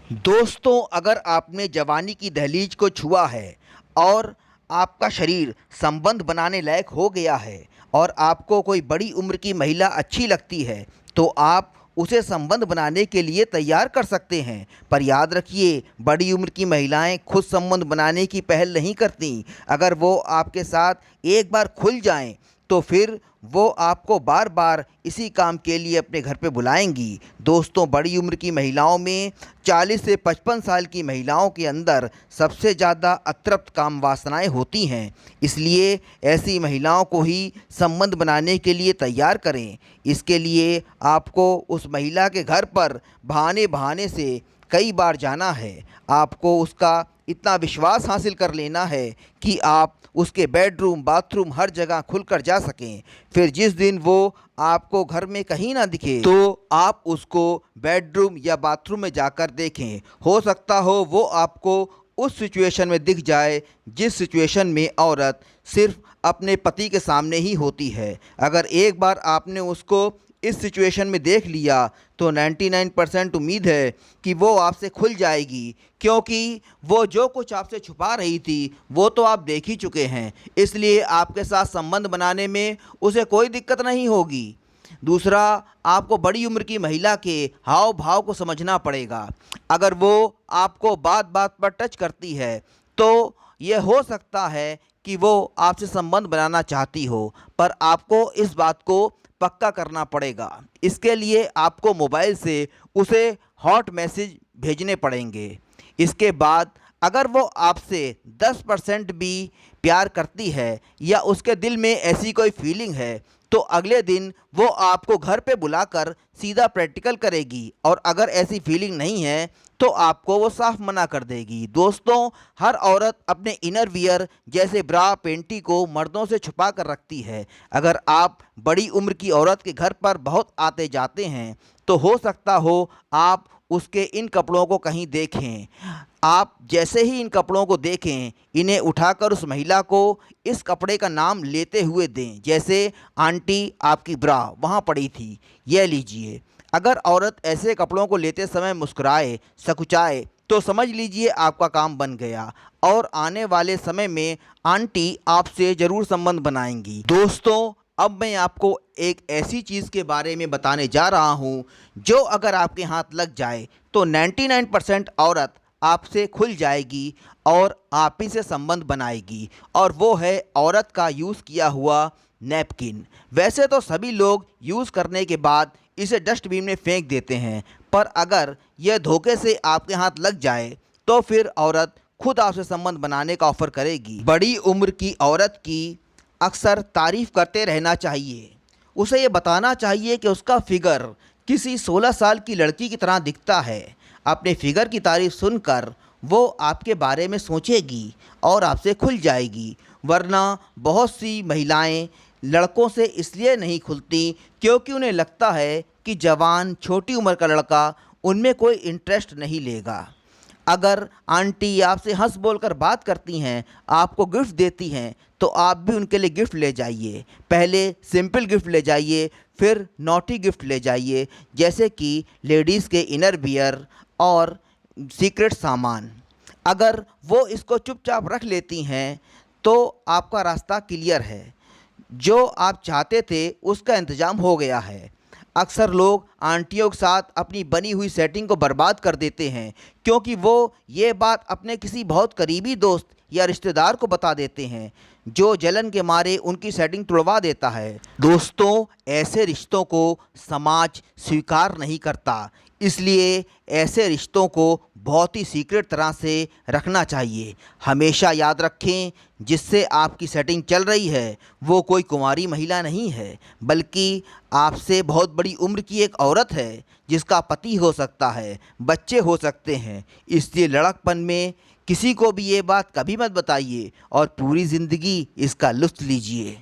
दोस्तों, अगर आपने जवानी की दहलीज को छुआ है और आपका शरीर संबंध बनाने लायक हो गया है और आपको कोई बड़ी उम्र की महिला अच्छी लगती है, तो आप उसे संबंध बनाने के लिए तैयार कर सकते हैं। पर याद रखिए, बड़ी उम्र की महिलाएं खुद संबंध बनाने की पहल नहीं करती। अगर वो आपके साथ एक बार खुल जाएं, तो फिर वो आपको बार बार इसी काम के लिए अपने घर पे बुलाएंगी। दोस्तों, बड़ी उम्र की महिलाओं में 40 से 55 साल की महिलाओं के अंदर सबसे ज़्यादा अतृप्त काम वासनाएं होती हैं। इसलिए ऐसी महिलाओं को ही संबंध बनाने के लिए तैयार करें। इसके लिए आपको उस महिला के घर पर बहाने बहाने से कई बार जाना है। आपको उसका इतना विश्वास हासिल कर लेना है कि आप उसके बेडरूम, बाथरूम हर जगह खुलकर जा सकें। फिर जिस दिन वो आपको घर में कहीं ना दिखे, तो आप उसको बेडरूम या बाथरूम में जाकर देखें। हो सकता हो वो आपको उस सिचुएशन में दिख जाए जिस सिचुएशन में औरत सिर्फ अपने पति के सामने ही होती है। अगर एक बार आपने उसको इस सिचुएशन में देख लिया, तो 99% उम्मीद है कि वो आपसे खुल जाएगी, क्योंकि वो जो कुछ आपसे छुपा रही थी वो तो आप देख ही चुके हैं। इसलिए आपके साथ संबंध बनाने में उसे कोई दिक्कत नहीं होगी। दूसरा, आपको बड़ी उम्र की महिला के हाव भाव को समझना पड़ेगा। अगर वो आपको बात बात पर टच करती है, तो ये हो सकता है कि वो आपसे संबंध बनाना चाहती हो, पर आपको इस बात को पक्का करना पड़ेगा। इसके लिए आपको मोबाइल से उसे हॉट मैसेज भेजने पड़ेंगे। इसके बाद अगर वो आपसे 10% भी प्यार करती है या उसके दिल में ऐसी कोई फीलिंग है, तो अगले दिन वो आपको घर पे बुलाकर सीधा प्रैक्टिकल करेगी। और अगर ऐसी फीलिंग नहीं है, तो आपको वो साफ मना कर देगी। दोस्तों, हर औरत अपने इनर वियर जैसे ब्रा, पेंटी को मर्दों से छुपा कर रखती है। अगर आप बड़ी उम्र की औरत के घर पर बहुत आते जाते हैं, तो हो सकता हो आप उसके इन कपड़ों को कहीं देखें। आप जैसे ही इन कपड़ों को देखें, इन्हें उठाकर उस महिला को इस कपड़े का नाम लेते हुए दें। जैसे, आंटी आपकी ब्रा वहाँ पड़ी थी, यह लीजिए। अगर औरत ऐसे कपड़ों को लेते समय मुस्कुराए, सकुचाए, तो समझ लीजिए आपका काम बन गया और आने वाले समय में आंटी आपसे ज़रूर संबंध बनाएंगी। दोस्तों, अब मैं आपको एक ऐसी चीज़ के बारे में बताने जा रहा हूँ जो अगर आपके हाथ लग जाए, तो 99% औरत आपसे खुल जाएगी और आप ही से संबंध बनाएगी। और वो है औरत का यूज़ किया हुआ नैपकिन। वैसे तो सभी लोग यूज़ करने के बाद इसे डस्टबिन में फेंक देते हैं, पर अगर यह धोखे से आपके हाथ लग जाए, तो फिर औरत खुद आपसे संबंध बनाने का ऑफ़र करेगी। बड़ी उम्र की औरत की अक्सर तारीफ़ करते रहना चाहिए। उसे ये बताना चाहिए कि उसका फिगर किसी 16 साल की लड़की की तरह दिखता है। अपने फिगर की तारीफ़ सुनकर वो आपके बारे में सोचेगी और आपसे खुल जाएगी। वरना बहुत सी महिलाएं लड़कों से इसलिए नहीं खुलती क्योंकि उन्हें लगता है कि जवान, छोटी उम्र का लड़का उनमें कोई इंटरेस्ट नहीं लेगा। अगर आंटी आपसे हंस बोलकर बात करती हैं, आपको गिफ्ट देती हैं, तो आप भी उनके लिए गिफ्ट ले जाइए। पहले सिंपल गिफ्ट ले जाइए, फिर नॉटी गिफ्ट ले जाइए, जैसे कि लेडीज़ के इनर वियर और सीक्रेट सामान। अगर वो इसको चुपचाप रख लेती हैं, तो आपका रास्ता क्लियर है। जो आप चाहते थे उसका इंतज़ाम हो गया है। अक्सर लोग आंटियों के साथ अपनी बनी हुई सेटिंग को बर्बाद कर देते हैं, क्योंकि वो ये बात अपने किसी बहुत करीबी दोस्त या रिश्तेदार को बता देते हैं, जो जलन के मारे उनकी सेटिंग तुड़वा देता है। दोस्तों, ऐसे रिश्तों को समाज स्वीकार नहीं करता, इसलिए ऐसे रिश्तों को बहुत ही सीक्रेट तरह से रखना चाहिए। हमेशा याद रखें, जिससे आपकी सेटिंग चल रही है वो कोई कुंवारी महिला नहीं है, बल्कि आपसे बहुत बड़ी उम्र की एक औरत है, जिसका पति हो सकता है, बच्चे हो सकते हैं। इसलिए लड़कपन में किसी को भी ये बात कभी मत बताइए और पूरी ज़िंदगी इसका लुत्फ़ लीजिए।